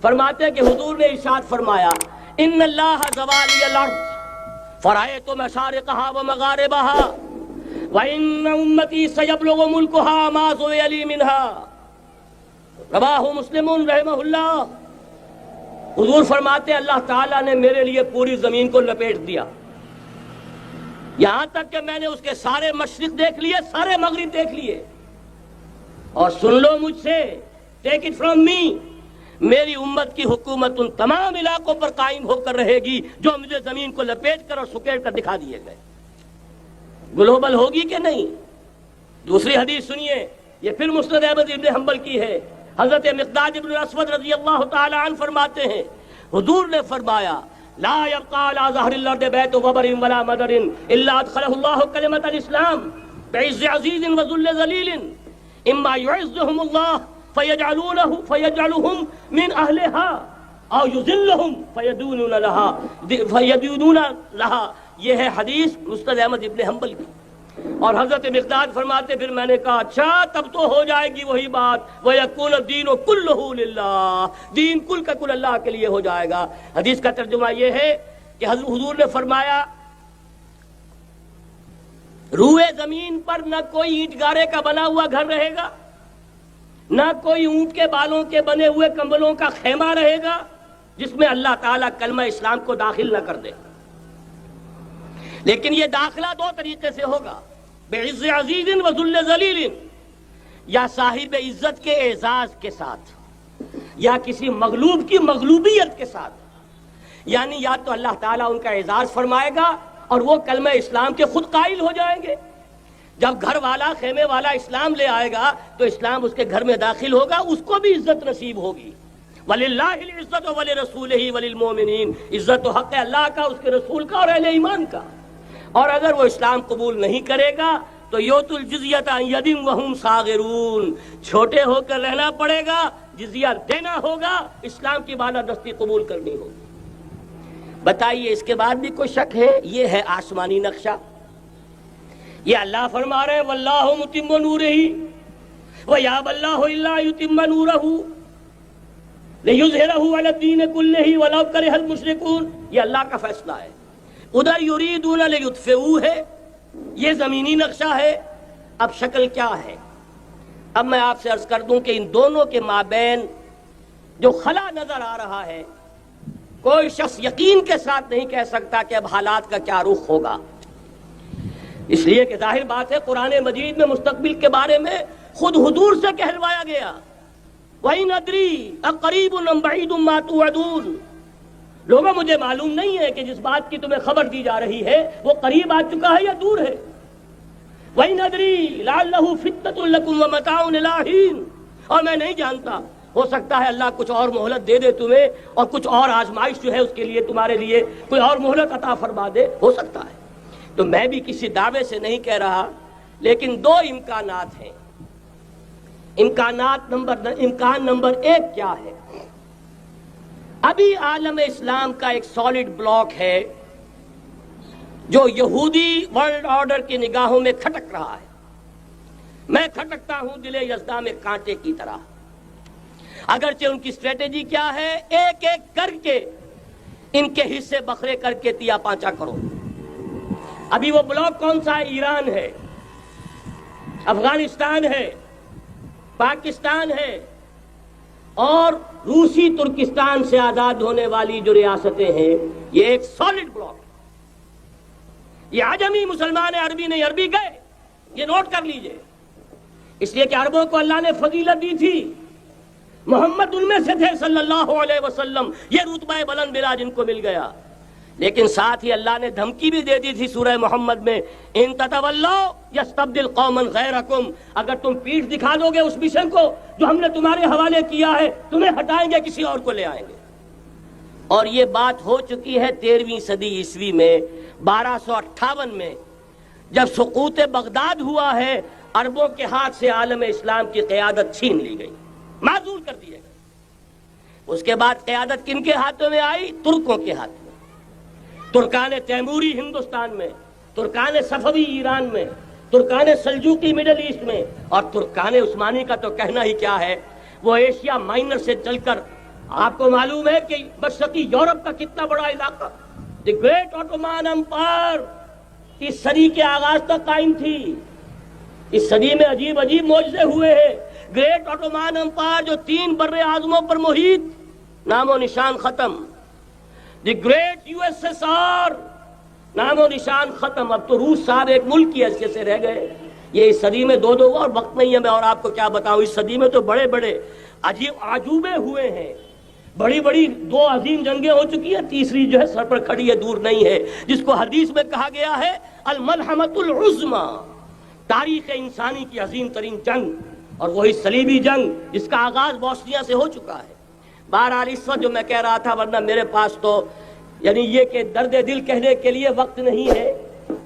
فرماتے ہیں کہ حضور نے ارشاد فرمایا ان اللہ زوالی الارض فرأیت مشارقها ومغاربها وان امتی سیبلغ ملکها ما زوی لی منها رواہ مسلم رحمہ اللہ۔ حضور فرماتے ہیں اللہ تعالیٰ نے میرے لیے پوری زمین کو لپیٹ دیا، یہاں تک کہ میں نے اس کے سارے مشرق دیکھ لیے، سارے مغرب دیکھ لیے، اور سن لو مجھ سے، ٹیک اٹ فرام می، میری امت کی حکومت ان تمام علاقوں پر قائم ہو کر رہے گی جو مجھے زمین کو لپیٹ کر اور سکیڑ کر دکھا دیے گئے۔ گلوبل ہوگی کہ نہیں؟ دوسری حدیث سنیے، یہ پھر مسند احمد ابن حنبل کی ہے۔ حضرت مقداد ابن اسود رضی اللہ تعالی عنہ فرماتے ہیں حضور نے فرمایا لا يبقى على ظهر الارض بيت وبر ولا مدر الا ادخله الله كلمة الاسلام بعز عزيز وذل ذليل اما يعزهم الله فيجعلهم من اهلها او يذلهم فيدونون لها۔ یہ ہے حدیث مسند احمد ابن حنبل کی۔ اور حضرت مقداد فرماتے پھر میں نے کہا اچھا تب تو ہو جائے گی وہی بات وَيَكُونَ الدِّينُ كُلُّهُ لِلَّهِ، دین کل کا کل اللہ کے لیے ہو جائے گا۔ حدیث کا ترجمہ یہ ہے کہ حضور نے فرمایا روئے زمین پر نہ کوئی اینٹ گارے کا بنا ہوا گھر رہے گا، نہ کوئی اونٹ کے بالوں کے بنے ہوئے کمبلوں کا خیمہ رہے گا جس میں اللہ تعالیٰ کلمہ اسلام کو داخل نہ کر دے۔ لیکن یہ داخلہ دو طریقے سے ہوگا، بعز عزیز و ذل ذلیل، یا صاحب عزت کے اعزاز کے ساتھ یا کسی مغلوب کی مغلوبیت کے ساتھ، یعنی یا تو اللہ تعالیٰ ان کا اعزاز فرمائے گا اور وہ کلمہ اسلام کے خود قائل ہو جائیں گے۔ جب گھر والا خیمے والا اسلام لے آئے گا تو اسلام اس کے گھر میں داخل ہوگا، اس کو بھی عزت نصیب ہوگی۔ وَلِلَّهِ الْعِزَّةُ وَلِرَسُولِهِ وَلِلْمُؤْمِنِينَ، عزت و حق اللہ کا، اس کے رسول کا اور اہل ایمان کا۔ اور اگر وہ اسلام قبول نہیں کرے گا تو یوت الجزیۃ عن ید وہم صاغرون، چھوٹے ہو کر رہنا پڑے گا، جزیہ دینا ہوگا، اسلام کی بالادستی قبول کرنی ہوگی۔ بتائیے اس کے بعد بھی کوئی شک ہے؟ یہ ہے آسمانی نقشہ۔ یہ اللہ فرما رہے ہیں واللہ متم نورہ ویابی اللہ الا یتم نورہ لیظہرہ علی الدین کلہ ولو کرہ المشرکون۔ یہ اللہ کا فیصلہ ہے۔ ادھر یریدون لیطفئوا ہے، یہ زمینی نقشہ ہے۔ اب شکل کیا ہے؟ اب میں آپ سے عرض کر دوں کہ ان دونوں کے مابین جو خلا نظر آ رہا ہے، کوئی شخص یقین کے ساتھ نہیں کہہ سکتا کہ اب حالات کا کیا رخ ہوگا، اس لیے کہ ظاہر بات ہے قرآن مجید میں مستقبل کے بارے میں خود حضور سے کہلوایا گیا وَإِنْ أَدْرِي أَقَرِيبٌ أَمْ بَعِيدٌ مَا تُوعَدُونَ۔ لوگوں مجھے معلوم نہیں ہے کہ جس بات کی تمہیں خبر دی جا رہی ہے وہ قریب آ چکا ہے یا دور ہے۔ وَإِنْ أَدْرِي لَعَلَّهُ فِتْنَةٌ لَكُمْ وَمَتَاعٌ إِلَىٰ حِينٍ، اور میں نہیں جانتا، ہو سکتا ہے اللہ کچھ اور مہلت دے دے تمہیں اور کچھ اور آزمائش جو ہے اس کے لیے تمہارے لیے کوئی اور مہلت عطا فرما دے، ہو سکتا ہے۔ تو میں بھی کسی دعوے سے نہیں کہہ رہا، لیکن دو امکانات ہیں۔ امکان نمبر ایک کیا ہے؟ ابھی عالم اسلام کا ایک سالڈ بلاک ہے جو یہودی ورلڈ آرڈر کی نگاہوں میں کھٹک رہا ہے۔ میں کھٹکتا ہوں دل یزداں میں کانٹے کی طرح۔ اگرچہ ان کی اسٹریٹجی کیا ہے؟ ایک ایک کر کے ان کے حصے بکھرے کر کے تیا پانچا کرو۔ ابھی وہ بلاک کون سا ہے؟ ایران ہے، افغانستان ہے، پاکستان ہے، اور روسی ترکستان سے آزاد ہونے والی جو ریاستیں ہیں، یہ ایک سالڈ بلاک ہے۔ یہ عجمی مسلمان عربی نہیں، عربی گئے، یہ نوٹ کر لیجئے، اس لیے کہ عربوں کو اللہ نے فضیلت دی تھی، محمد ان میں سے تھے صلی اللہ علیہ وسلم، یہ رتبہ بلند ملا جن کو مل گیا۔ لیکن ساتھ ہی اللہ نے دھمکی بھی دے دی تھی سورہ محمد میں ان تتولوا یستبدل قوما غیرکم، اگر تم پیٹھ دکھا دو گے اس مشن کو جو ہم نے تمہارے حوالے کیا ہے، تمہیں ہٹائیں گے، کسی اور کو لے آئیں گے۔ اور یہ بات ہو چکی ہے 13ویں صدی عیسوی میں، 1258 میں جب سقوط بغداد ہوا ہے، عربوں کے ہاتھ سے عالم اسلام کی قیادت چھین لی گئی، معزول کر دیے گئے۔ اس کے بعد قیادت کن کے ہاتھوں میں آئی؟ ترکوں کے ہاتھ میں۔ ترکان تیموری ہندوستان میں، ترکان صفوی ایران میں، ترکان سلجوقی مڈل ایسٹ میں، اور ترکان عثمانی کا تو کہنا ہی کیا ہے، وہ ایشیا مائنر سے چل کر آپ کو معلوم ہے کہ مشرقی یورپ کا کتنا بڑا علاقہ، دی گریٹ آٹومان امپائر اس صدی کے آغاز تک قائم تھی. اس صدی میں عجیب عجیب معجزے ہوئے ہیں. گریٹ آٹومان امپائر جو 3 بر اعظموں پر محیط، نام و نشان ختم. The great U S S R, نام و نشان ختم. اب تو روس صاحب ایک ملک کی حیثیت سے رہ گئے. یہ اس صدی میں دو اور وقت نہیں ہے میں اور آپ کو کیا بتاؤں. اس صدی میں تو بڑے بڑے عجیب عجوبے ہوئے ہیں. بڑی بڑی 2 عظیم جنگیں ہو چکی ہیں، تیسری جو ہے سر پر کھڑی ہے، دور نہیں ہے، جس کو حدیث میں کہا گیا ہے الملحمۃ العظمی، تاریخ انسانی کی عظیم ترین جنگ، اور وہی صلیبی جنگ جس کا آغاز بوسنیا سے ہو چکا ہے. بہرحال اس وقت جو میں کہہ رہا تھا، ورنہ میرے پاس تو یعنی یہ کہ درد دل کہنے کے لیے وقت نہیں ہے،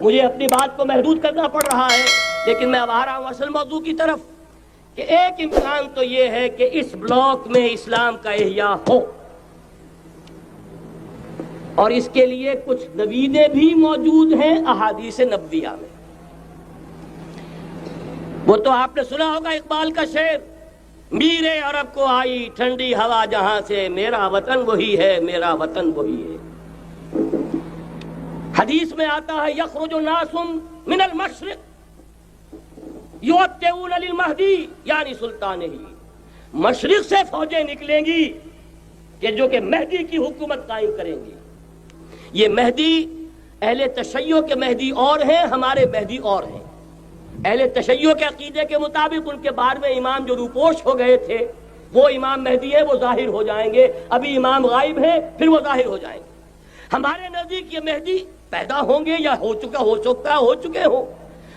مجھے اپنی بات کو محدود کرنا پڑ رہا ہے. لیکن میں اب آ رہا ہوں اصل موضوع کی طرف کہ ایک امکان تو یہ ہے کہ اس بلاک میں اسلام کا احیاء ہو، اور اس کے لیے کچھ نویدیں بھی موجود ہیں احادیث نبویہ میں. وہ تو آپ نے سنا ہوگا اقبال کا شعر، میرے عرب کو آئی ٹھنڈی ہوا جہاں سے، میرا وطن وہی ہے، میرا وطن وہی ہے. حدیث میں آتا ہے یخرج الناس من المشرق یؤتون للمہدی یعنی سلطان ہی، مشرق سے فوجیں نکلیں گی کہ جو کہ مہدی کی حکومت قائم کریں گی. یہ مہدی اہل تشیع کے مہدی اور ہیں، ہمارے مہدی اور ہیں. اہل تشیع کے عقیدے کے مطابق ان کے بارے میں امام جو روپوش ہو گئے تھے وہ امام مہدی ہیں، وہ ظاہر ہو جائیں گے. ابھی امام غائب ہیں، پھر وہ ظاہر ہو جائیں گے. ہمارے نزدیک یہ مہدی پیدا ہوں گے یا ہو چکے ہوں،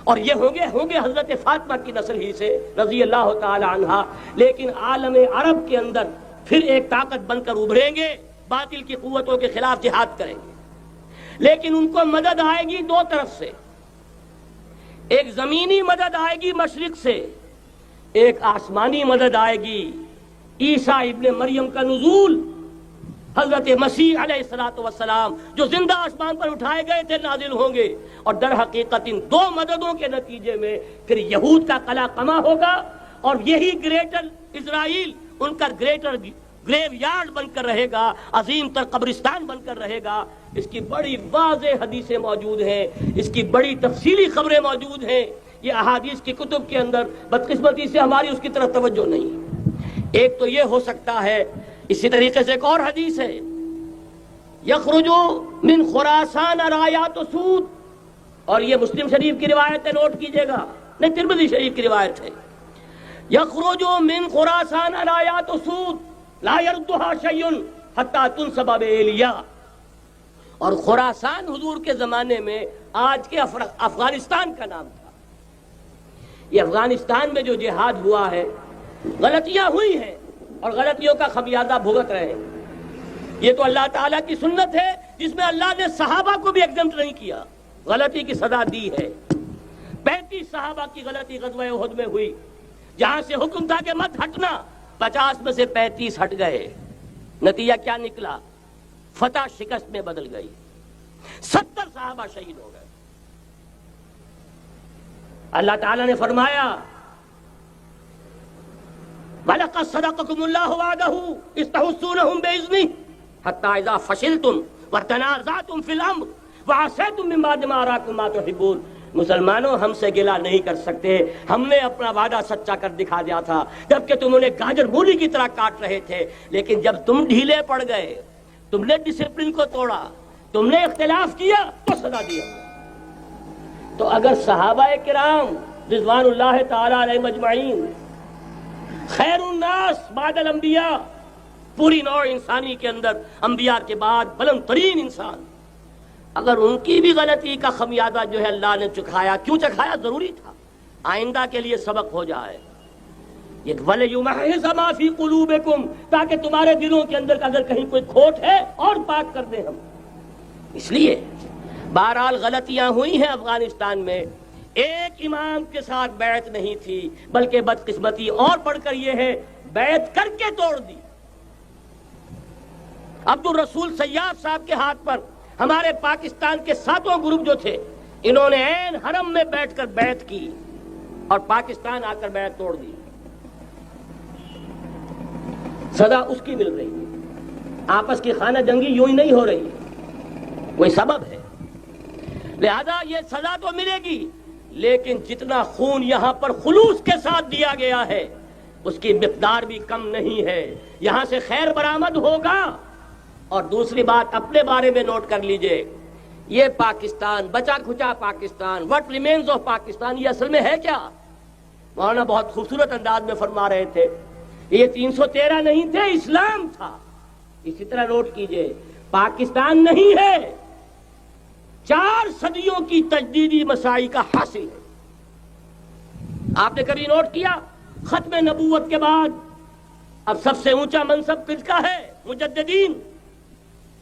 اور یہ ہوں گے حضرت فاطمہ کی نسل ہی سے رضی اللہ تعالی عنہا. لیکن عالم عرب کے اندر پھر ایک طاقت بن کر ابھریں گے، باطل کی قوتوں کے خلاف جہاد کریں گے. لیکن ان کو مدد آئے گی 2 طرف سے. ایک زمینی مدد آئے گی مشرق سے، ایک آسمانی مدد آئے گی. عیسیٰ ابن مریم کا نزول، حضرت مسیح علیہ الصلوۃ والسلام جو زندہ آسمان پر اٹھائے گئے تھے نازل ہوں گے. اور در حقیقت ان 2 مددوں کے نتیجے میں پھر یہود کا قلع قمع ہوگا، اور یہی گریٹر اسرائیل ان کا گریٹر گریو یارڈ بن کر رہے گا، عظیم تر قبرستان بن کر رہے گا. اس کی بڑی واضح حدیثیں موجود ہیں، اس کی بڑی تفصیلی خبریں موجود ہیں. یہ احادیث کی کتب کے اندر بدقسمتی سے ہماری اس کی طرف توجہ نہیں. ایک تو یہ ہو سکتا ہے. اسی طریقے سے ایک اور حدیث ہے، یخرج من خراسان رایات سود، اور یہ مسلم شریف کی روایت ہے، نوٹ کیجئے گا، نہیں ترمذی شریف کی روایت ہے. یخرج من خراسان رایات سود لا يردها شيء حتى تنصب بإيلیا. اور خراسان حضور کے زمانے میں آج کے افغانستان کا نام تھا. یہ افغانستان میں جو جہاد ہوا ہے، غلطیاں ہوئی ہیں اور غلطیوں کا خمیازہ بھگت رہے ہیں. یہ تو اللہ تعالیٰ کی سنت ہے جس میں اللہ نے صحابہ کو بھی ایگزمپٹ نہیں کیا، غلطی کی سزا دی ہے. 35 صحابہ کی غلطی غزوہ احد میں ہوئی، جہاں سے حکم تھا کہ مت ہٹنا، 50 میں سے 35 ہٹ گئے. نتیجہ کیا نکلا؟ فتح شکست میں بدل گئی. 70 صحابہ شہید ہو گئے. اللہ تعالیٰ نے فرمایا وَلَقَدْ صَدَقَكُمُ اللَّهُ وَعْدَهُ إِذْ تَحُسُّونَهُم بِإِذْنِهِ حَتَّى إِذَا فَشِلْتُمْ وَتَنَازَعْتُمْ فِي الْأَمْرِ وَعَصَيْتُمْ مِن بَعْدِ مَا أَرَاكُم مَّا تُحِبُّونَ. مسلمانوں ہم سے گلہ نہیں کر سکتے، ہم نے اپنا وعدہ سچا کر دکھا دیا تھا جبکہ تم انہیں گاجر مولی کی طرح کاٹ رہے تھے. لیکن جب تم ڈھیلے پڑ گئے، تم نے ڈسپلن کو توڑا، تم نے اختلاف کیا تو سزا دیا. تو اگر صحابہ کرام رضوان اللہ تعالی علیہم اجمعین، خیر الناس بعد الانبیاء، پوری نوع انسانی کے اندر انبیاء کے بعد بلند ترین انسان، اگر ان کی بھی غلطی کا خمیازہ جو ہے اللہ نے چکھایا، کیوں چکھایا؟ ضروری تھا، آئندہ کے لیے سبق ہو جائے. یہ وَلِيُمَحِّصَ مَا فِي قُلُوبِكُمْ، تاکہ تمہارے دلوں کے اندر اگر کہیں کوئی کھوٹ ہے اور پاک کر دیں ہم. اس لیے بہرحال غلطیاں ہوئی ہیں افغانستان میں. ایک امام کے ساتھ بیعت نہیں تھی، بلکہ بدقسمتی اور بڑھ کر یہ ہے بیعت کر کے توڑ دی. عبد الرسول سیاف صاحب کے ہاتھ پر ہمارے پاکستان کے 7 گروپ جو تھے، انہوں نے عین حرم میں بیٹھ کر بیعت کی اور پاکستان آ کر بیعت توڑ دی. سزا اس کی مل رہی ہے. آپس کی خانہ جنگی یوں ہی نہیں ہو رہی ہے، کوئی سبب ہے، لہذا یہ سزا تو ملے گی، لیکن جتنا خون یہاں پر خلوص کے ساتھ دیا گیا ہے اس کی مقدار بھی کم نہیں ہے، یہاں سے خیر برآمد ہوگا۔ اور دوسری بات اپنے بارے میں نوٹ کر لیجئے، یہ پاکستان، بچا کھچا Pakistan, what remains of Pakistan, یہ اصل میں ہے کیا؟ مولانا بہت خوبصورت انداز میں فرما رہے تھے، یہ 313 نہیں تھے، اسلام تھا۔ اسی طرح نوٹ کیجئے، پاکستان نہیں ہے، 4 صدیوں کی تجدیدی مساعی کا حاصل ہے۔ آپ نے کبھی نوٹ کیا، ختم نبوت کے بعد اب سب سے اونچا منصب کس کا ہے؟ مجددین۔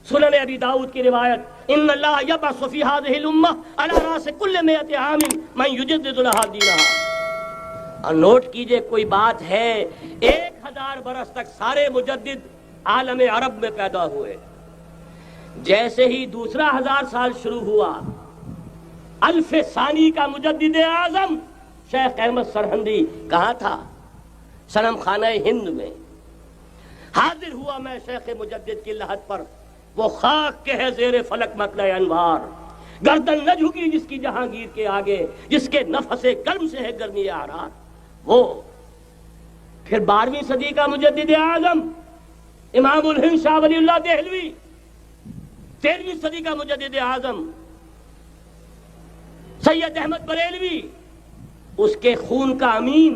سنن ابی داؤد کی روایت، ان اللہ یبعث فی هذه الامہ علی راس کل 100 عام من یجدد لها دینہا۔ اور نوٹ کیجئے، کوئی بات ہے، 1000 برس تک سارے مجدد عالم عرب میں پیدا ہوئے، جیسے ہی دوسرا 1000 سال شروع ہوا، الف ثانی کا مجدد اعظم شیخ احمد سرہندی کہاں تھا؟ صنم خانہ ہند میں حاضر ہوا۔ میں شیخ مجدد کی لحد پر، وہ خاک کے ہے زیر فلک مطلع انوار، گردن نہ جھکی جس کی جہانگیر کے آگے، جس کے نفس گرم سے ہے گرمی آرار۔ وہ پھر 12ویں صدی کا مجدد اعظم امام الہند شاہ ولی اللہ دہلوی، 13ویں صدی کا مجدد اعظم سید احمد بریلوی، اس کے خون کا امین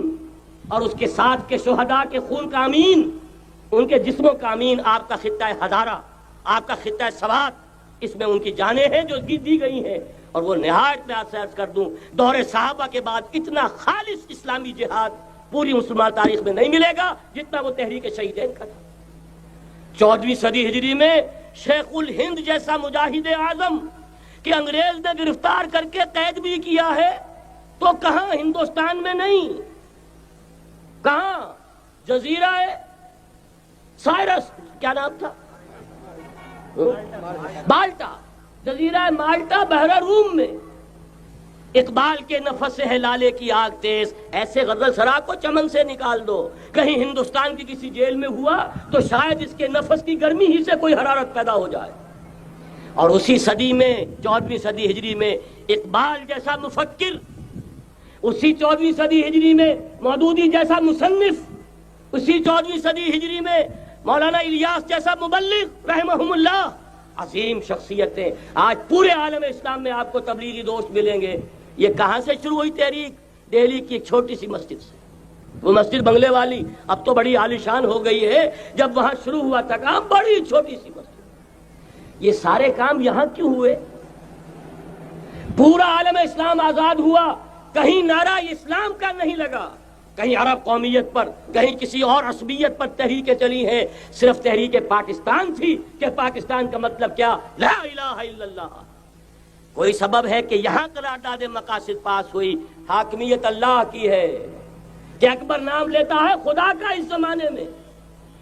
اور اس کے ساتھ کے شہداء کے خون کا امین، ان کے جسموں کا امین آپ کا خطہ ہزارہ، آپ کا خطہ سوات، اس میں ان کی جانیں ہیں جو دی گئی ہیں۔ اور وہ نہایت میں آپ سے عرض کر دوں، دور صحابہ کے بعد اتنا خالص اسلامی جہاد پوری مسلمان تاریخ میں نہیں ملے گا جتنا وہ تحریک شہیدین کا تھا۔ 14ویں صدی ہجری میں شیخ الہند جیسا مجاہد اعظم کہ انگریز نے گرفتار کر کے قید بھی کیا ہے، تو کہاں؟ ہندوستان میں نہیں، کہاں؟ جزیرہ سائرس، کیا نام تھا؟ مالٹا، جزیرہ مالٹا، بحر روم میں۔ اقبال کے نفس سے ہے لالے کی آگ تیز، ایسے غزل سرا کو چمن سے نکال دو۔ کہیں ہندوستان کی کسی جیل میں ہوا تو شاید اس کے نفس کی گرمی ہی سے کوئی حرارت پیدا ہو جائے۔ اور اسی صدی میں، 14ویں صدی ہجری میں، اقبال جیسا مفکر، اسی 14ویں صدی ہجری میں مودودی جیسا مصنف، اسی 14ویں صدی ہجری میں مولانا الیاس جیسا مبلغ رحمہم اللہ، عظیم شخصیتیں آج پورے عالم اسلام میں آپ کو تبلیغی دوست ملیں گے۔ یہ کہاں سے شروع ہوئی تحریک؟ دہلی کی ایک چھوٹی سی مسجد سے، وہ مسجد بنگلے والی اب تو بڑی عالیشان ہو گئی ہے، جب وہاں شروع ہوا تھا کام، بڑی چھوٹی سی مسجد۔ یہ سارے کام یہاں کیوں ہوئے؟ پورا عالم اسلام آزاد ہوا، کہیں نعرہ اسلام کا نہیں لگا، کہیں عرب قومیت پر، کہیں کسی اور عصبیت پر تحریکیں چلی ہیں، صرف تحریک پاکستان تھی کہ پاکستان کا مطلب کیا؟ لا الہ الا اللہ۔ کوئی سبب ہے کہ یہاں قرارداد مقاصد پاس ہوئی، حاکمیت اللہ کی ہے، کہ اکبر نام لیتا ہے خدا کا اس زمانے میں۔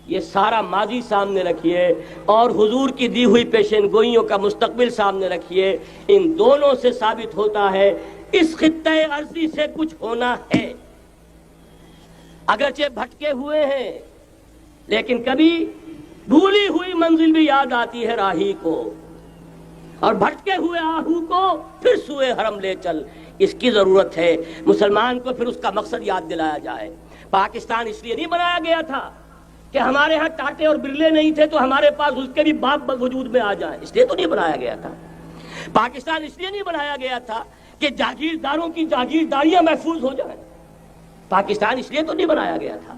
یہ سارا ماضی سامنے رکھیے اور حضور کی دی ہوئی پیشین گوئیوں کا مستقبل سامنے رکھیے، ان دونوں سے ثابت ہوتا ہے اس خطہ ارضی سے کچھ ہونا ہے۔ اگرچہ بھٹکے ہوئے ہیں، لیکن کبھی بھولی ہوئی منزل بھی یاد آتی ہے راہی کو، اور بھٹکے ہوئے آہو کو پھر سوئے حرم لے چل۔ اس کی ضرورت ہے مسلمان کو، پھر اس کا مقصد یاد دلایا جائے۔ پاکستان اس لیے نہیں بنایا گیا تھا کہ ہمارے ہاں ٹاٹے اور برلے نہیں تھے تو ہمارے پاس اس کے بھی باپ وجود میں آ جائیں، اس لیے تو نہیں بنایا گیا تھا۔ پاکستان اس لیے نہیں بنایا گیا تھا کہ جاگیرداروں کی جاگیرداریاں محفوظ ہو جائیں، پاکستان اس لیے تو نہیں بنایا گیا تھا۔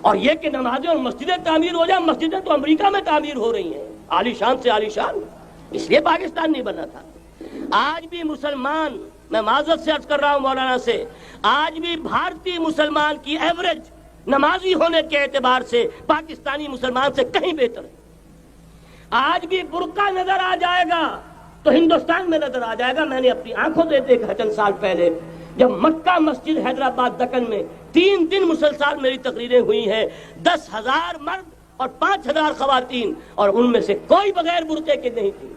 اور یہ کہ نمازیں اور مسجدیں تعمیر ہو جائیں، مسجدیں تو امریکہ میں تعمیر ہو رہی ہیں، عالی شان سے عالی شان، اس لیے پاکستان نہیں بنا تھا۔ آج بھی مسلمان، میں معذرت سے عرض کر رہا ہوں مولانا سے، آج بھی بھارتی مسلمان کی ایوریج نمازی ہونے کے اعتبار سے پاکستانی مسلمان سے کہیں بہتر ہے۔ آج بھی برقع نظر آ جائے گا تو ہندوستان میں نظر آ جائے گا۔ میں نے اپنی آنکھوں سے دیکھا چند سال پہلے، جب مکہ مسجد حیدرآباد دکن میں 3 دن مسلسل میری تقریریں ہوئی ہیں، 10,000 مرد اور 5,000 خواتین، اور ان میں سے کوئی بغیر برقعے کے نہیں تھی۔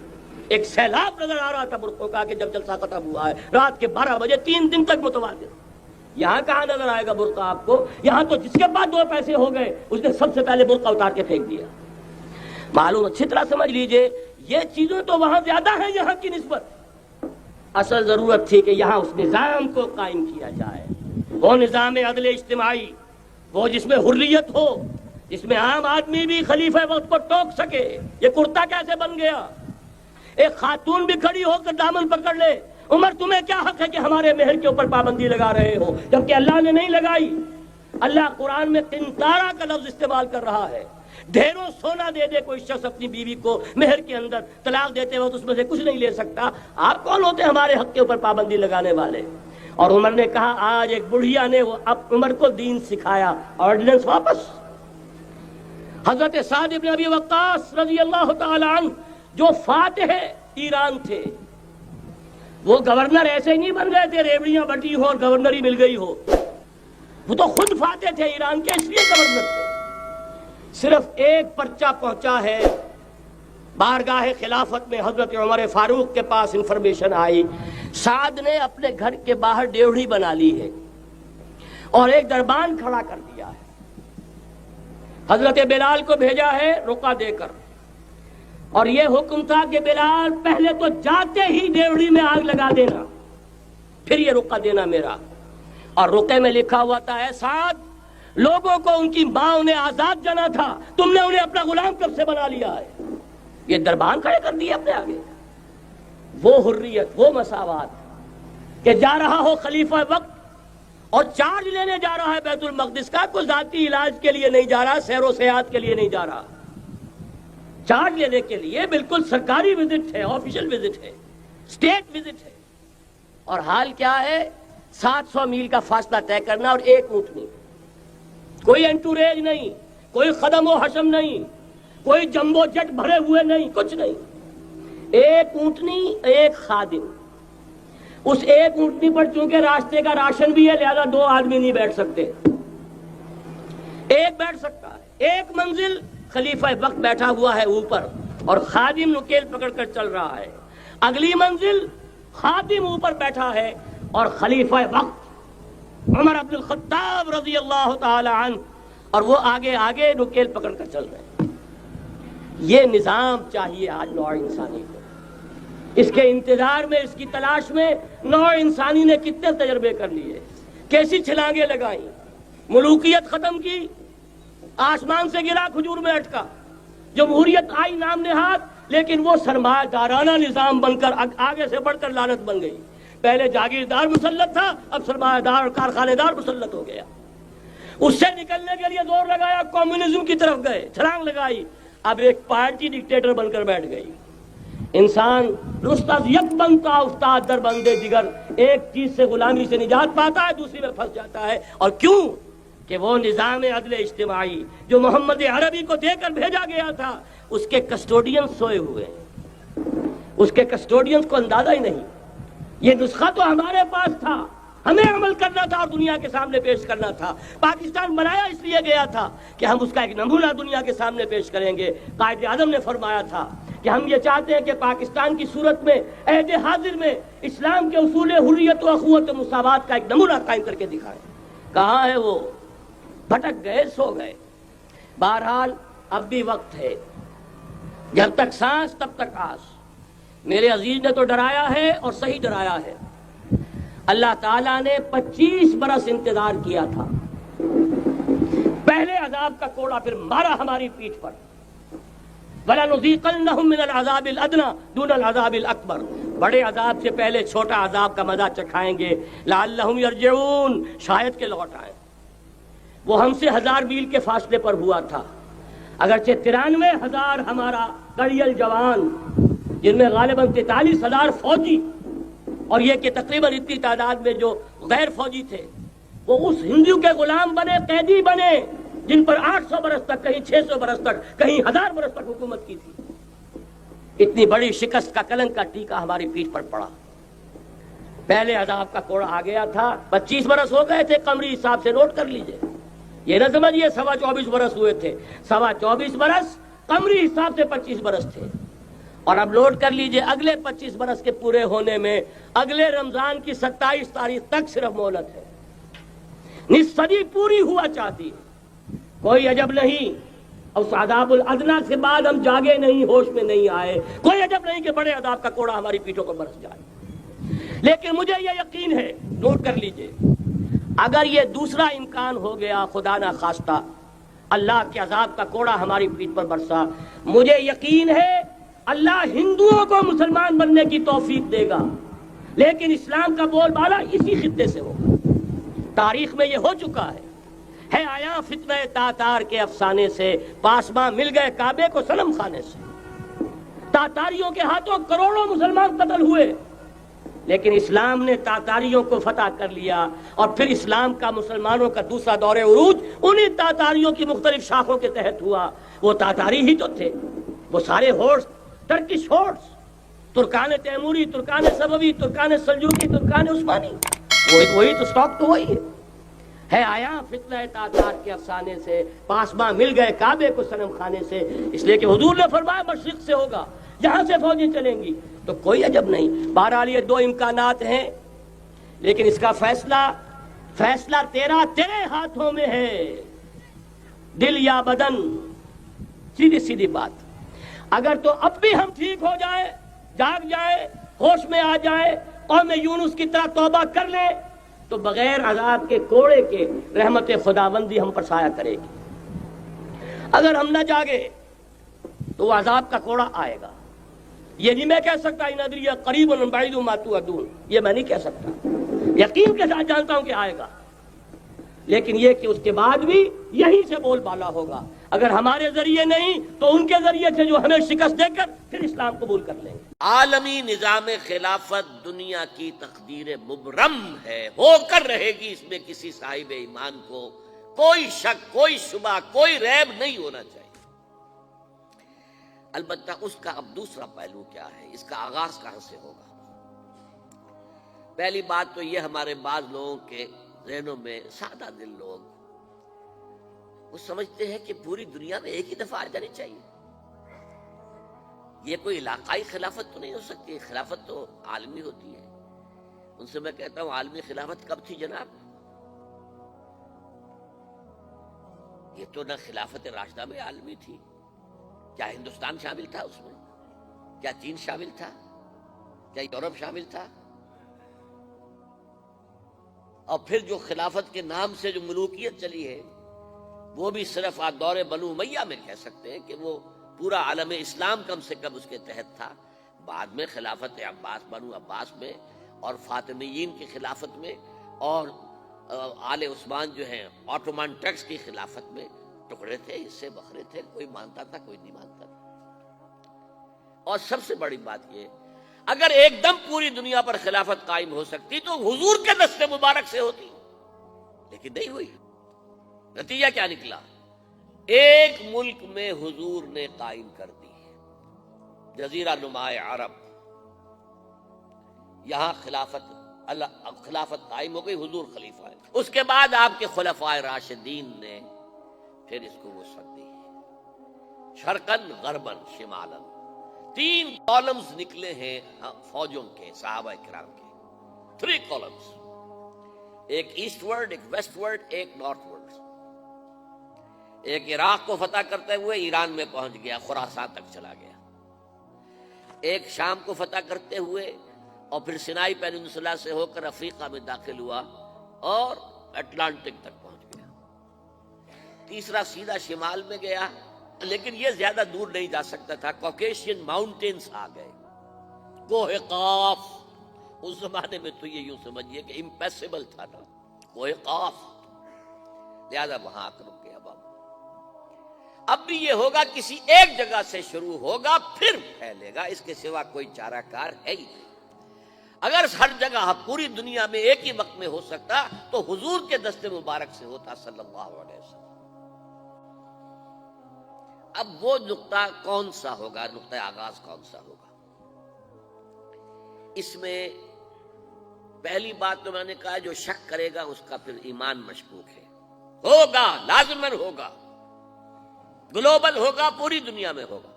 ایک سیلاب نظر آ رہا تھا برقعوں کا کہ جب جلسہ ختم ہوا ہے، رات کے 12 بجے 3 دن تک متواتر۔ یہاں کہاں نظر آئے گا برقع آپ کو؟ یہاں تو جس کے پاس 2 پیسے ہو گئے اس نے سب سے پہلے برقع اتار کے پھینک دیا۔ معلوم اچھی طرح سمجھ لیجئے یہ چیزیں تو وہاں زیادہ ہیں یہاں کی نسبت، اصل ضرورت تھی کہ یہاں اس نظام کو قائم کیا جائے، وہ نظام عدل اجتماعی، وہ جس میں حریت ہو، جس میں عام آدمی بھی خلیفہ وقت کو ٹوک سکے۔ یہ کرتا کیسے بن گیا؟ ایک خاتون بھی کھڑی ہو کر دامن پکڑ لے، عمر تمہیں کیا حق ہے کہ ہمارے مہر کے اوپر پابندی لگا رہے ہو، جبکہ اللہ نے نہیں لگائی۔ اللہ قرآن میں قنطارہ کا لفظ استعمال کر رہا ہے، ڈھیروں سونا دے دے کوئی شخص اپنی بیوی کو مہر کے اندر، طلاق دیتے وقت اس میں سے کچھ نہیں لے سکتا، آپ کون ہوتے ہیں ہمارے حق کے اوپر پابندی لگانے والے؟ اور عمر نے کہا آج ایک بڑھیا نے وہ اب عمر کو دین سکھایا، آرڈیننس واپس۔ حضرت سعد بن ابی وقاص رضی اللہ تعالی عنہ جو فاتح ایران تھے، وہ گورنر ایسے ہی نہیں بن گئے تھے ریوڑیاں بٹی ہو اور گورنر ہی مل گئی ہو، وہ تو خود فاتح تھے ایران کے، اس لیے گورنر تھے۔ صرف ایک پرچہ پہنچا ہے بارگاہ خلافت میں، حضرت عمر فاروق کے پاس انفارمیشن آئی سعد نے اپنے گھر کے باہر ڈیوڑی بنا لی ہے اور ایک دربان کھڑا کر دیا ہے، حضرت بلال کو بھیجا ہے رقعہ دے کر، اور یہ حکم تھا کہ بلال پہلے تو جاتے ہی ڈیوڑی میں آگ لگا دینا، پھر یہ رقعہ دینا میرا۔ اور رقعے میں لکھا ہوا تھا اے سعد، لوگوں کو ان کی ماں نے آزاد جانا تھا، تم نے انہیں اپنا غلام کب سے بنا لیا ہے؟ یہ دربان کھڑے کر دیے اپنے آگے۔ وہ حریت، وہ مساوات کہ جا رہا ہو خلیفہ وقت اور چارج لینے جا رہا ہے بیت المقدس کا، کوئی ذاتی علاج کے لیے نہیں جا رہا، سیر و سیاحت کے لیے نہیں جا رہا، چارج لینے کے لیے بالکل سرکاری وزٹ ہے، آفیشل وزٹ ہے، اسٹیٹ وزٹ ہے۔ اور حال کیا ہے؟ 700 میل کا فاصلہ طے کرنا اور ایک اونٹنی، کوئی انٹوریج نہیں، کوئی خدم و حشم نہیں، کوئی جمبو جٹ بھرے ہوئے نہیں، کچھ نہیں، ایک اونٹنی ایک خادم۔ اس ایک اونٹنی پر چونکہ راستے کا راشن بھی ہے لہذا 2 آدمی نہیں بیٹھ سکتے، ایک بیٹھ سکتا ہے۔ ایک منزل خلیفہ وقت بیٹھا ہوا ہے اوپر اور خادم نکیل پکڑ کر چل رہا ہے، اگلی منزل خادم اوپر بیٹھا ہے اور خلیفہ وقت عمر عبد الخطاب رضی اللہ تعالی عنہ اور وہ آگے آگے نکیل پکڑ کر چل رہے ہیں۔ یہ نظام چاہیے آج نوع انسانی کو۔ اس کے انتظار میں، اس کی تلاش میں نوع انسانی نے کتنے تجربے کر لیے، کیسی چھلانگیں لگائیں، ملوکیت ختم کی، آسمان سے گرا کھجور میں اٹکا، جمہوریت آئی نام نہاد، لیکن وہ سرمایہ دارانہ نظام بن کر آگے سے بڑھ کر لعنت بن گئی۔ پہلے جاگیردار مسلط تھا، اب سرمایہ دار اور کارخانے دار مسلط ہو گیا۔ اس سے نکلنے کے لیے زور لگایا، کمیونزم کی طرف گئے، چھلانگ لگائی، اب ایک پارٹی ڈکٹیٹر بن کر بیٹھ گئی۔ انسان رست از یک بنتا استاد در بندے دیگر، ایک چیز سے غلامی سے نجات پاتا ہے، دوسری میں پھنس جاتا ہے۔ اور کیوں؟ کہ وہ نظام عدل اجتماعی جو محمد عربی کو دے کر بھیجا گیا تھا، اس کے کسٹوڈین سوئے ہوئے ہیں، اس کے کسٹوڈینز کو اندازہ ہی نہیں۔ یہ نسخہ تو ہمارے پاس تھا، ہمیں عمل کرنا تھا اور دنیا کے سامنے پیش کرنا تھا۔ پاکستان بنایا اس لیے گیا تھا کہ ہم اس کا ایک نمونہ دنیا کے سامنے پیش کریں گے۔ قائد اعظم نے فرمایا تھا کہ ہم یہ چاہتے ہیں کہ پاکستان کی صورت میں عہد حاضر میں اسلام کے اصول حریت و اخوت و مساوات کا ایک نمونہ قائم کر کے دکھائیں۔ کہاں ہے وہ؟ بھٹک گئے، سو گئے۔ بہرحال اب بھی وقت ہے، جب تک سانس تب تک آس۔ میرے عزیز نے تو ڈرایا ہے اور صحیح ڈرایا ہے۔ اللہ تعالیٰ نے 25 برس انتظار کیا تھا، پہلے عذاب کا کوڑا پھر مارا ہماری پیٹھ پر۔ وَلَنُذِيقَنَّهُم مِّنَ الْعَذَابِ الْأَدْنَىٰ دُونَ الْعَذَابِ الْأَكْبَرِ، بڑے عذاب سے پہلے چھوٹا عذاب کا مزہ چکھائیں گے، لَعَلَّهُمْ يَرْجِعُونَ، شاید کہ لوٹ آئیں۔ وہ ہم سے 1000 میل کے فاصلے پر ہوا تھا، اگرچہ 93,000 ہمارا کڑیل جوان، جن میں غالباً 43,000 فوجی اور یہ کہ تقریباً اتنی تعداد میں جو غیر فوجی تھے، وہ اس ہندو کے غلام بنے، قیدی بنے، جن پر 800 برس تک، کہیں 600 برس تک، کہیں 1000 برس تک حکومت کی تھی۔ اتنی بڑی شکست کا کلنک کا ٹیکا ہماری پیٹھ پر پڑا۔ پہلے عذاب کا کوڑا آ گیا تھا، 25 برس ہو گئے تھے قمری حساب سے، نوٹ کر لیجئے، یہ نہ سمجھیے 24.25 برس ہوئے تھے، 24.25 برس قمری حساب سے 25 برس تھے۔ اور اب نوٹ کر لیجئے اگلے 25 برس کے پورے ہونے میں اگلے رمضان کی 27 تاریخ تک صرف مہلت ہے، نصف صدی پوری ہوا چاہتی ہے۔ کوئی عجب نہیں، اور عذاب الادنا کے بعد ہم جاگے نہیں، ہوش میں نہیں آئے، کوئی عجب نہیں کہ بڑے عذاب کا کوڑا ہماری پیٹھوں پر برس جائے۔ لیکن مجھے یہ یقین ہے، نوٹ کر لیجئے، اگر یہ دوسرا امکان ہو گیا، خدا نہ خواستہ اللہ کے عذاب کا کوڑا ہماری پیٹھ پر برسا، مجھے یقین ہے اللہ ہندوؤں کو مسلمان بننے کی توفیق دے گا، لیکن اسلام کا بول بالا اسی خطے سے ہوگا۔ تاریخ میں یہ ہو چکا ہے آیا فتنہ تاتار کے افسانے سے، پاسباں مل گئے کعبے کو صنم خانے سے، تاتاریوں کے ہاتھوں کروڑوں مسلمان قتل ہوئے، لیکن اسلام نے تاتاریوں کو فتح کر لیا، اور پھر اسلام کا مسلمانوں کا دوسرا دور عروج انہی تاتاریوں کی مختلف شاخوں کے تحت ہوا۔ وہ تاتاری ہی تو تھے، وہ سارے ہورس، ٹرکش ہورس، ترکان تیموری، ترکان سبوی، ترکان سلجوقی، ترکان عثمانی، وہی تو سٹاک تو وہی ہے آیا فتنہ تاتار کے افسانے سے، پاسباں مل گئے کعبے کو صنم خانے سے، اس لیے کہ حضور نے فرمایا مشرق سے ہوگا، یہاں سے فوجیں چلیں گی، تو کوئی عجب نہیں۔ بہرحال یہ دو امکانات ہیں، لیکن اس کا فیصلہ تیرے ہاتھوں میں ہے، دل یا بدن، سیدھی بات۔ اگر تو اب بھی ہم ٹھیک ہو جائیں، جاگ جائیں، ہوش میں آ جائیں، قوم یونس کی طرح توبہ کر لیں، تو بغیر عذاب کے کوڑے کے رحمت خداوندی ہم پر سایہ کرے گی۔ اگر ہم نہ جاگے تو وہ عذاب کا کوڑا آئے گا۔ یہ نہیں میں کہہ سکتا ان ادری قریب بعید ما توعدون، یہ میں نہیں کہہ سکتا، یقین کے ساتھ جانتا ہوں کہ آئے گا، لیکن یہ کہ اس کے بعد بھی یہیں سے بول بالا ہوگا۔ اگر ہمارے ذریعے نہیں تو ان کے ذریعے سے جو ہمیں شکست دے کر پھر اسلام قبول کر لیں گے۔ عالمی نظام خلافت دنیا کی تقدیر مبرم ہے، ہو کر رہے گی، اس میں کسی صاحب ایمان کو کوئی شک، کوئی شبہ، کوئی ریب نہیں ہونا چاہیے۔ البتہ اس کا اب دوسرا پہلو کیا ہے، اس کا آغاز کہاں سے ہوگا؟ پہلی بات تو یہ، ہمارے بعض لوگوں کے ذہنوں میں، سادہ دل لوگ، وہ سمجھتے ہیں کہ پوری دنیا میں ایک ہی دفعہ آ جانی چاہیے۔ یہ کوئی علاقائی خلافت تو نہیں ہو سکتی، خلافت تو عالمی ہوتی ہے۔ ان سے میں کہتا ہوں عالمی خلافت کب تھی جناب؟ یہ تو نہ خلافت راشدہ میں عالمی تھی، کیا ہندوستان شامل تھا اس میں؟ کیا چین شامل تھا؟ کیا یورپ شامل تھا؟ اور پھر جو خلافت کے نام سے جو ملوکیت چلی ہے، وہ بھی صرف آپ دور بنو امیہ میں کہہ سکتے ہیں کہ وہ پورا عالم اسلام کم سے کم اس کے تحت تھا۔ بعد میں خلافت عباس، بنو عباس میں، اور فاطمیین کی خلافت میں، اور آل عثمان جو ہیں آٹومان ٹرکس کی خلافت میں ٹکڑے تھے، حصے بکھرے تھے، کوئی مانتا تھا، کوئی نہیں مانتا تھا۔ اور سب سے بڑی بات یہ، اگر ایک دم پوری دنیا پر خلافت قائم ہو سکتی تو حضور کے دست مبارک سے ہوتی، لیکن نہیں ہوئی۔ نتیجہ کیا نکلا؟ ایک ملک میں حضور نے قائم کر دی، جزیرہ نما عرب، یہاں خلافت قائم ہو گئی، حضور خلیفہ ہے۔ اس کے بعد آپ کے خلفائے راشدین نے پھر اس کو وسعت دی، شرقاً غرباً شمالاً، 3 کالمز نکلے ہیں فوجوں کے، صحابہ کرام کے، 3 کالمز، ایک ایسٹ ورڈ، ایک ویسٹ ورڈ، ایک نارتھ ورڈ۔ ایک عراق کو فتح کرتے ہوئے ایران میں پہنچ گیا، خراسان تک چلا گیا۔ ایک شام کو فتح کرتے ہوئے اور پھر سینائی پیننسولا سے ہو کر افریقہ میں داخل ہوا اور اٹلانٹک تک پہنچ گیا۔ تیسرا سیدھا شمال میں گیا، لیکن یہ زیادہ دور نہیں جا سکتا تھا، کوکیشین ماؤنٹینز آ گئے، کوہ قاف، اس زمانے میں تو یہ یوں سمجھیے کہ امپیسیبل تھا نا، کوہ قاف، لہذا وہاں آ کر رک گیا بابا۔ اب بھی یہ ہوگا، کسی ایک جگہ سے شروع ہوگا پھر پھیلے گا، اس کے سوا کوئی چارہ کار ہے ہی نہیں۔ اگر ہر جگہ پوری دنیا میں ایک ہی وقت میں ہو سکتا تو حضور کے دست مبارک سے ہوتا صلی اللہ علیہ وسلم۔ اب وہ نقطہ کون سا ہوگا، نقطہ آغاز کون سا ہوگا؟ اس میں پہلی بات تو میں نے کہا، جو شک کرے گا اس کا پھر ایمان مشکوک ہے۔ ہوگا، لازماً ہوگا، گلوبل ہوگا، پوری دنیا میں ہوگا۔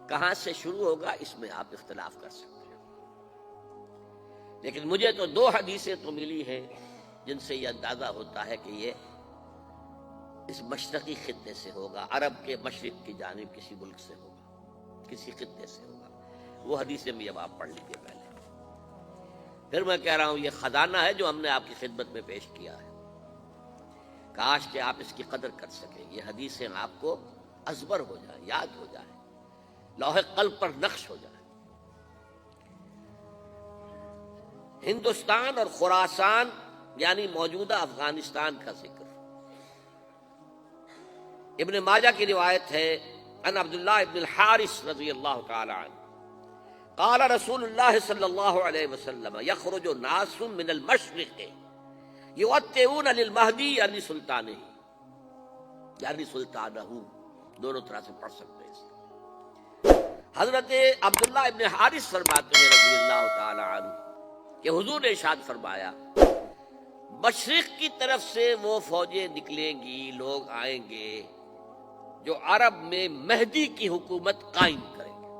کہاں سے شروع ہوگا اس میں آپ اختلاف کر سکتے ہیں، لیکن مجھے تو 2 حدیثیں تو ملی ہیں جن سے یہ اندازہ ہوتا ہے کہ یہ اس مشرقی خطے سے ہوگا، عرب کے مشرق کی جانب کسی ملک سے ہوگا، کسی خطے سے ہوگا۔ وہ حدیثیں بھی اب آپ پڑھ لیجیے پہلے۔ پھر میں کہہ رہا ہوں یہ خزانہ ہے جو ہم نے آپ کی خدمت میں پیش کیا ہے، کاش کہ آپ اس کی قدر کر سکیں، یہ حدیثیں آپ کو ازبر ہو جائیں، یاد ہو جائیں، لوح قلب پر نقش ہو جائیں۔ ہندوستان اور خراسان یعنی موجودہ افغانستان کا ذکر۔ ابن ماجہ کی روایت ہے ان عبداللہ ابن الحارث رضی اللہ تعالی عنہ قال رسول اللہ صلی اللہ علیہ وسلم یخرج ناس من المشرق یؤتئون للمہدی یعنی سلطانہ، یعنی سلطانہ، دونوں طرح سے پڑھ سکتے ہیں اس۔ حضرت عبداللہ ابن حارث فرماتے ہیں رضی اللہ تعالی عنہ کہ حضور نے ارشاد فرمایا مشرق کی طرف سے وہ فوجیں نکلیں گی، لوگ آئیں گے جو عرب میں مہدی کی حکومت قائم کریں گے۔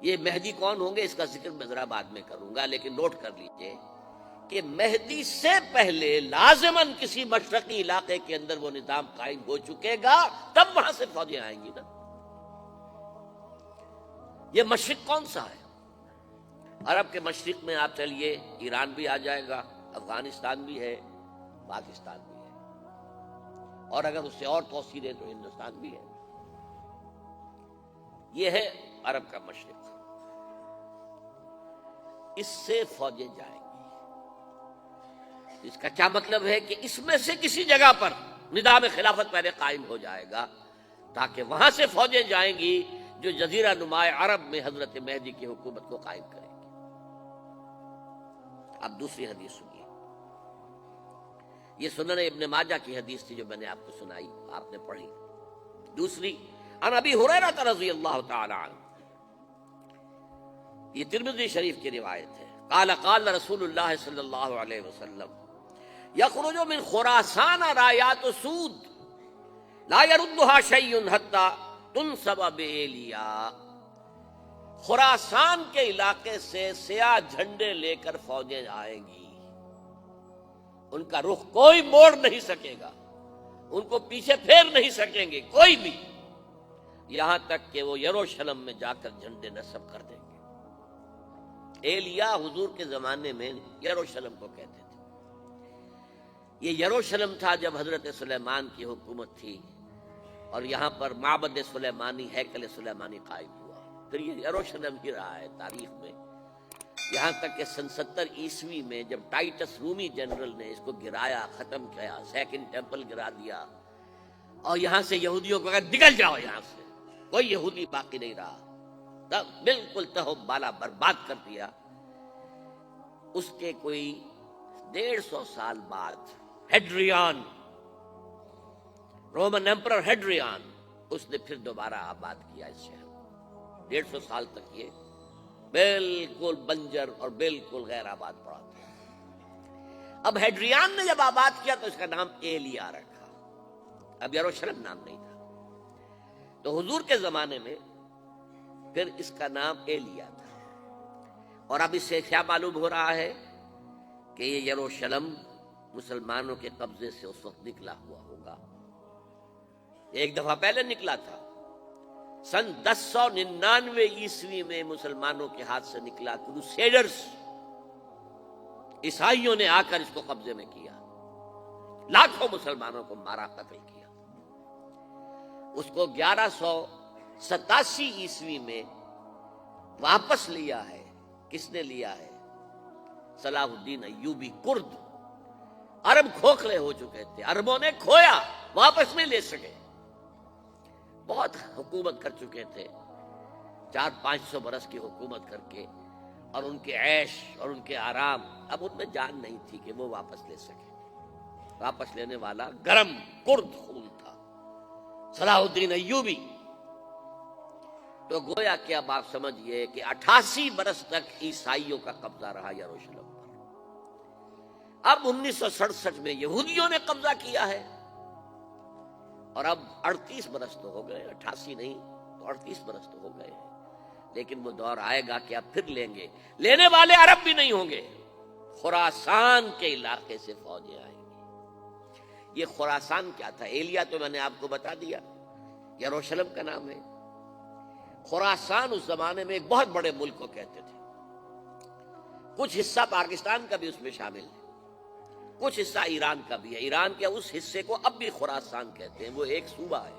یہ مہدی کون ہوں گے اس کا ذکر میں ذرا بعد میں کروں گا، لیکن نوٹ کر لیجئے کہ مہدی سے پہلے لازماً کسی مشرقی علاقے کے اندر وہ نظام قائم ہو چکے گا، تب وہاں سے فوجیں آئیں گی نا۔ یہ مشرق کون سا ہے؟ عرب کے مشرق میں آپ چلیے ایران بھی آ جائے گا، افغانستان بھی ہے، پاکستان بھی ہے، اور اگر اس سے اور توسیع دیں تو ہندوستان بھی ہے۔ یہ ہے عرب کا مشرق، اس سے فوجیں جائیں گی۔ اس کا کیا مطلب ہے کہ اس میں سے کسی جگہ پر نظام خلافت پہلے قائم ہو جائے گا تاکہ وہاں سے فوجیں جائیں گی جو جزیرہ نما عرب میں حضرت مہدی کی حکومت کو قائم کریں گی۔ اب دوسری حدیث سنیے، یہ سنن ابن ماجہ کی حدیث تھی جو میں نے آپ کو سنائی، آپ نے پڑھی۔ دوسری عن ابی ہریرہ رضی اللہ تعالی عنہ، یہ ترمذی شریف کی روایت ہے، قال قال رسول اللہ صلی اللہ علیہ وسلم یخرج من خراسان رایات سود لا يردها شیء حتی تنصب بإیلیا۔ خراسان کے علاقے سے سیاہ جھنڈے لے کر فوجیں آئیں گی، ان کا رخ کوئی موڑ نہیں سکے گا، ان کو پیچھے پھیر نہیں سکیں گے کوئی بھی، یہاں تک کہ وہ یروشلم میں جا کر جھنڈے نصب کر دیں گے۔ ایلیا حضور کے زمانے میں یروشلم کو کہتے تھے۔ یہ یروشلم تھا جب حضرت سلیمان کی حکومت تھی اور یہاں پر معبد سلیمانی، ہیکل سلیمانی قائم ہوا، پھر یہ یروشلم ہی رہا ہے تاریخ میں، یہاں تک کہ سن 70 عیسوی میں جب ٹائٹس رومی جنرل نے اس کو گرایا، ختم کیا، سیکنڈ ٹیمپل گرا دیا، اور یہاں سے یہودیوں کو کہا نکل جاؤ یہاں سے، کوئی یہودی باقی نہیں رہا، تب بالکل تہو بالا برباد کر دیا۔ اس کے کوئی 150 سال بعد ہیڈریان، رومن ایمپرر ہیڈریان، اس نے پھر دوبارہ آباد کیا اس شہر کو۔ 150 سال تک یہ بالکل بنجر اور بالکل غیر آباد پڑا تھا۔ اب ہیڈریان نے جب آباد کیا تو اس کا نام ایلیا رکھا، اب یروشلم نام نہیں تھا۔ تو حضور کے زمانے میں پھر اس کا نام ایلیا تھا، اور اب اس سے کیا معلوم ہو رہا ہے کہ یہ یروشلم مسلمانوں کے قبضے سے اس وقت نکلا ہوا ہوگا، ایک دفعہ پہلے نکلا تھا، سن 1099 عیسوی میں مسلمانوں کے ہاتھ سے نکلا، کروسیڈرز عیسائیوں نے آ کر اس کو قبضے میں کیا، لاکھوں مسلمانوں کو مارا، قتل کیا۔ اس کو 1187 عیسوی میں واپس لیا ہے، کس نے لیا ہے؟ صلاح الدین ایوبی کرد۔ عرب کھوکھلے ہو چکے تھے، عربوں نے کھویا، واپس نہیں لے سکے، بہت حکومت کر چکے تھے، 400-500 برس کی حکومت کر کے، اور ان کے عیش اور ان کے آرام، اب ان میں جان نہیں تھی کہ وہ واپس لے سکے۔ واپس لینے والا گرم کرد خون تھا، صلاح الدین ایوبی۔ تو گویا کہ اب آپ سمجھئے کہ 88 برس تک عیسائیوں کا قبضہ رہا یروشلم پر۔ اب 1967 میں یہودیوں نے قبضہ کیا ہے، اور اب 38 برس تو ہو گئے، 88 نہیں تو 38 برس تو ہو گئے ہیں، لیکن وہ دور آئے گا کہ اب پھر لیں گے، لینے والے عرب بھی نہیں ہوں گے، خراسان کے علاقے سے فوجیں آئیں گی۔ یہ خراسان کیا تھا؟ ایلیا تو میں نے آپ کو بتا دیا، یروشلم کا نام ہے۔ خراسان اس زمانے میں ایک بہت بڑے ملک کو کہتے تھے، کچھ حصہ پاکستان کا بھی اس میں شامل ہے، کچھ حصہ ایران کا بھی ہے۔ ایران کے اس حصے کو اب بھی خراسان کہتے ہیں، وہ ایک صوبہ ہے۔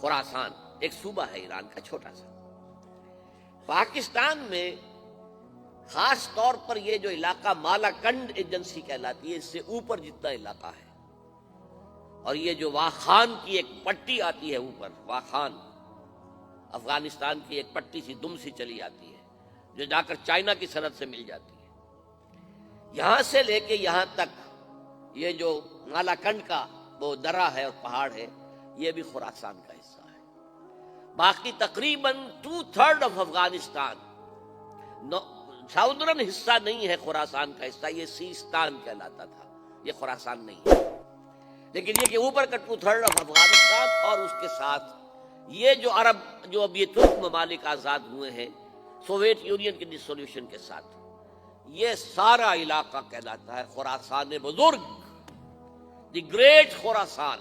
خراسان ایک صوبہ ہے ایران کا، چھوٹا سا۔ پاکستان میں خاص طور پر یہ جو علاقہ مالاکنڈ ایجنسی کہلاتی ہے، اس سے اوپر جتنا علاقہ ہے، اور یہ جو واخان کی ایک پٹی آتی ہے اوپر، واخان افغانستان کی ایک پٹی سی دم سی چلی آتی ہے جو جا کر چائنا کی سرحد سے مل جاتی ہے، یہاں سے لے کے یہاں تک یہ جو مالاکنڈ کا وہ درہ ہے اور پہاڑ ہے، یہ بھی خراسان کا حصہ ہے۔ باقی تقریباً 2/3 آف افغانستان ساؤدرن حصہ نہیں ہے خراسان کا حصہ، یہ سیستان کہلاتا تھا، یہ خراسان نہیں ہے۔ لیکن یہ کہ اوپر کا 2/3 آف افغانستان اور اس کے ساتھ یہ جو عرب جو اب یہ ترک ممالک آزاد ہوئے ہیں سوویت یونین کی ڈسولوشن کے ساتھ، یہ سارا علاقہ کہلاتا ہے خراسان بزرگ، دی گریٹ خراسان۔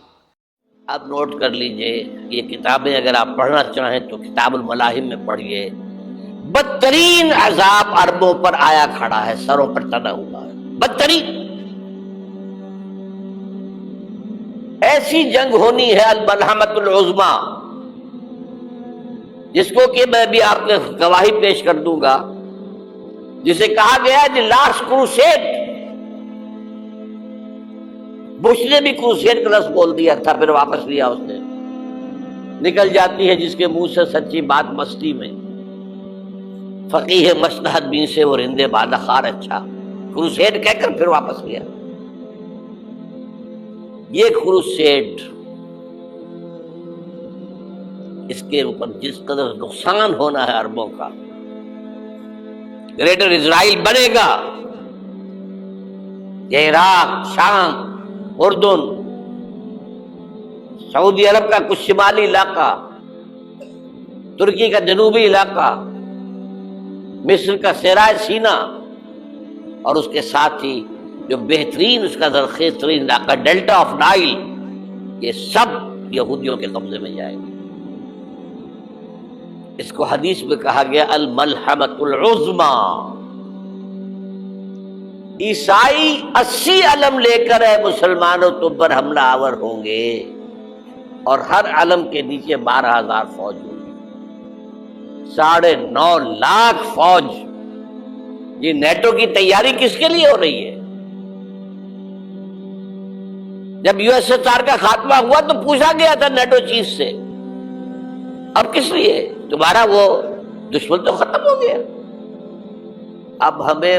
اب نوٹ کر لیجئے، یہ کتابیں اگر آپ پڑھنا چاہیں تو کتاب الملاحم میں پڑھیے۔ بدترین عذاب عربوں پر آیا کھڑا ہے، سروں پر تنا ہوا ہے، بدترین۔ ایسی جنگ ہونی ہے الملحمۃ العظمیٰ، جس کو کہ میں بھی آپ کے گواہی پیش کر دوں گا، جسے کہا گیا ہے دی لاسٹ کروسیڈ۔ بش نے بھی کروسیڈ کا لفظ بول دیا تھا، پھر واپس لیا اس نے۔ نکل جاتی ہے جس کے منہ سے سچی بات مستی میں، فقیہ مصلحت بین سے وہ رندے بادہ خار اچھا، کروسیڈ کہہ کر پھر واپس لیا۔ یہ کروسیڈ، اس کے اوپر جس قدر نقصان ہونا ہے عربوں کا، گریٹر اسرائیل بنے گا، یہ عراق، شام، اردن، سعودی عرب کا کچھ شمالی علاقہ، ترکی کا جنوبی علاقہ، مصر کا صحرائے سینا، اور اس کے ساتھ ہی جو بہترین اس کا زرخیز ترین علاقہ ڈیلٹا آف نائل، یہ سب یہودیوں کے قبضے میں جائے گا۔ اس کو حدیث میں کہا گیا الملحمۃ العظمیٰ۔ عیسائی 80 علم لے کر اے مسلمانوں تم پر حملہ آور ہوں گے، اور ہر علم کے نیچے 12,000 فوج ہوگی، 9.5 لاکھ فوج۔ یہ نیٹو کی تیاری کس کے لیے ہو رہی ہے؟ جب USSR کا خاتمہ ہوا تو پوچھا گیا تھا نیٹو چیف سے، اب کس لیے؟ تمہارا وہ دشمن تو ختم ہو گیا، اب ہمیں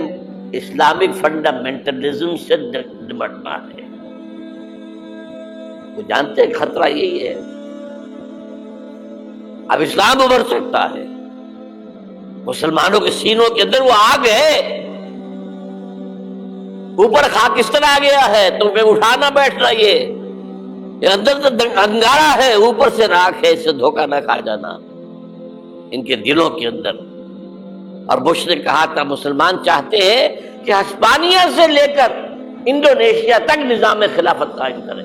اسلامک فنڈامنٹلزم سے نمٹنا ہے۔ وہ جانتے ہیں خطرہ یہی ہے، اب اسلام ابھر سکتا ہے، مسلمانوں کے سینوں کے اندر وہ آگ ہے، اوپر خاکستر آ گیا ہے، تمہیں اٹھانا بیٹھنا، یہ اندر تو انگارہ ہے، اوپر سے راکھ ہے، اس سے دھوکہ نہ کھا جانا ان کے دلوں کے اندر۔ اور بش نے کہا تھا مسلمان چاہتے ہیں کہ ہسپانیہ سے لے کر انڈونیشیا تک نظام خلافت قائم کریں،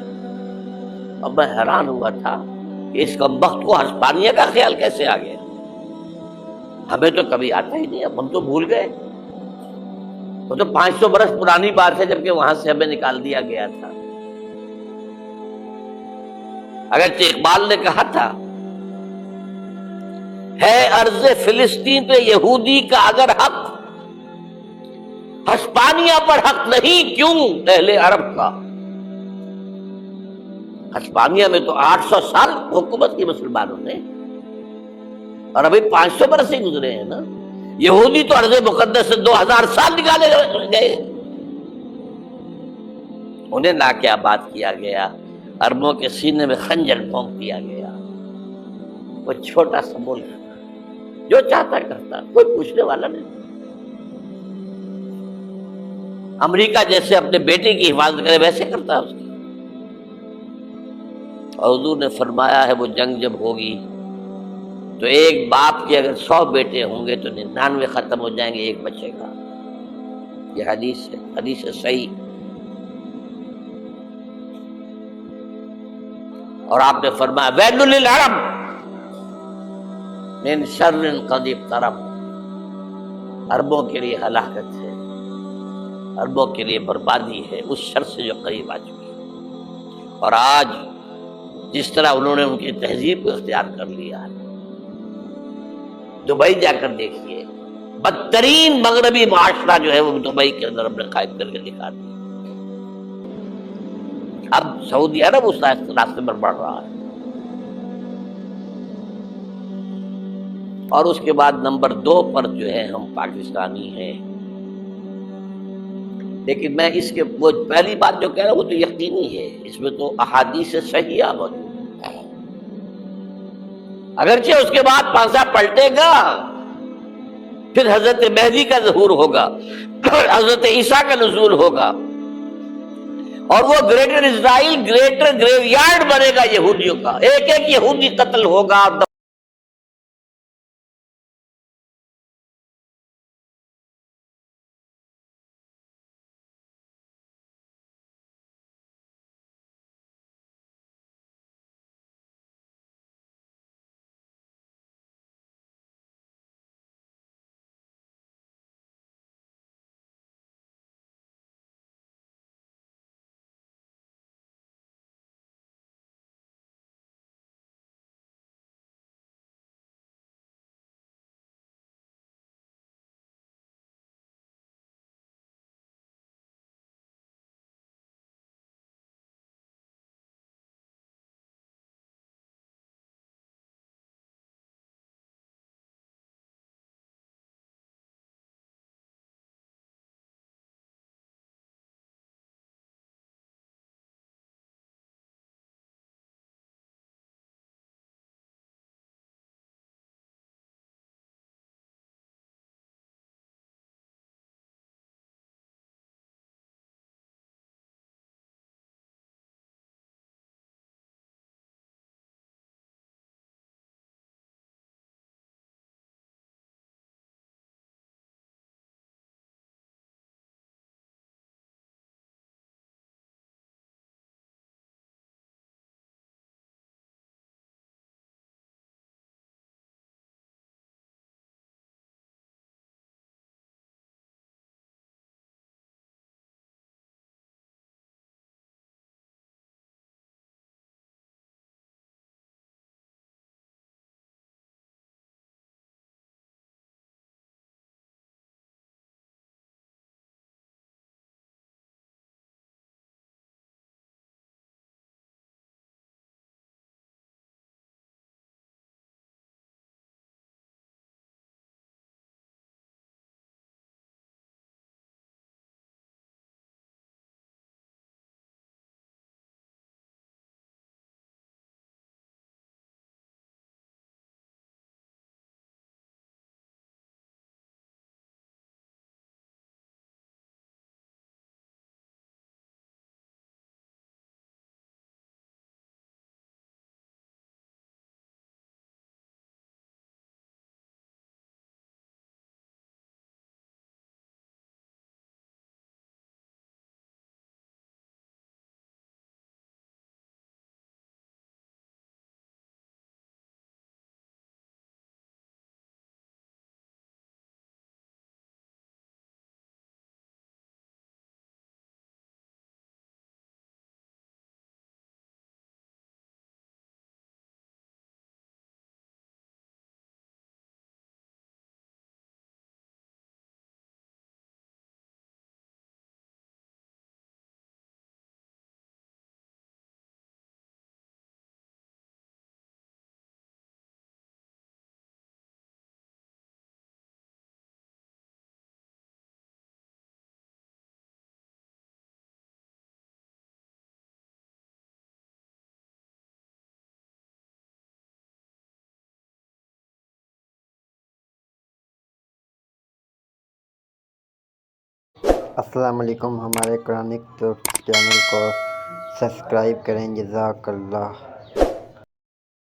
اب میں حیران ہوا تھا کہ اس کمبخت کو ہسپانیہ کا خیال کیسے آ گیا؟ ہمیں تو کبھی آتا ہی نہیں، اب ہم تو بھول گئے، وہ تو 500 برس پرانی بات ہے جبکہ وہاں سے ہمیں نکال دیا گیا تھا۔ اگرچہ اقبال نے کہا تھا ہے ارض فلسطین پہ یہودی کا اگر حق، ہسپانیہ پر حق نہیں کیوں اہل عرب کا؟ ہسپانیہ میں تو 800 سال حکومت کی مسلمانوں نے، اور ابھی 500 برس ہی گزرے ہیں نا۔ یہودی تو ارض مقدس سے 2000 سال نکالے گئے، انہیں نہ کیا بات کیا گیا، عربوں کے سینے میں خنجر پھونک دیا گیا۔ وہ چھوٹا سا ملک جو چاہتا کرتا، کوئی پوچھنے والا نہیں۔ امریکہ جیسے اپنے بیٹے کی حفاظت کرے ویسے کرتا اس کی۔ اور حضور نے فرمایا ہے وہ جنگ جب ہوگی تو ایک باپ کے اگر 100 بیٹے ہوں گے تو 99 ختم ہو جائیں گے، ایک بچے گا۔ یہ حدیث ہے، حدیث ہے صحیح۔ اور آپ نے فرمایا ویل للعرب من شر قد اقترب، عربوں کے لیے ہلاکت ہے، عربوں کے لیے بربادی ہے اس شر سے جو قریب آ چکی ہے۔ اور آج جس طرح انہوں نے ان کی تہذیب کو اختیار کر لیا ہے، دبئی جا کر دیکھیے، بدترین مغربی معاشرہ جو ہے وہ دبئی کے اندر ہم نے قائم کر کے دکھا دیا۔ اب سعودی عرب اس راستے پر بڑھ رہا ہے۔ اور اس کے بعد نمبر 2 پر جو ہے ہم پاکستانی ہیں، لیکن میں اس کے وہ پہلی بات جو کہہ رہا ہوں وہ تو یقینی ہے، اس میں تو احادیث صحیحہ موجود ہے، اگرچہ اس کے بعد پانسا پلٹے گا، پھر حضرت مہدی کا ظہور ہوگا، حضرت عیسیٰ کا نزول ہوگا، اور وہ گریٹر اسرائیل گریٹر گریو یارڈ بنے گا یہودیوں کا، ایک ایک یہودی قتل ہوگا۔ السلام علیکم، ہمارے قرآنک ٹاکس چینل کو سبسکرائب کریں، جزاک اللہ۔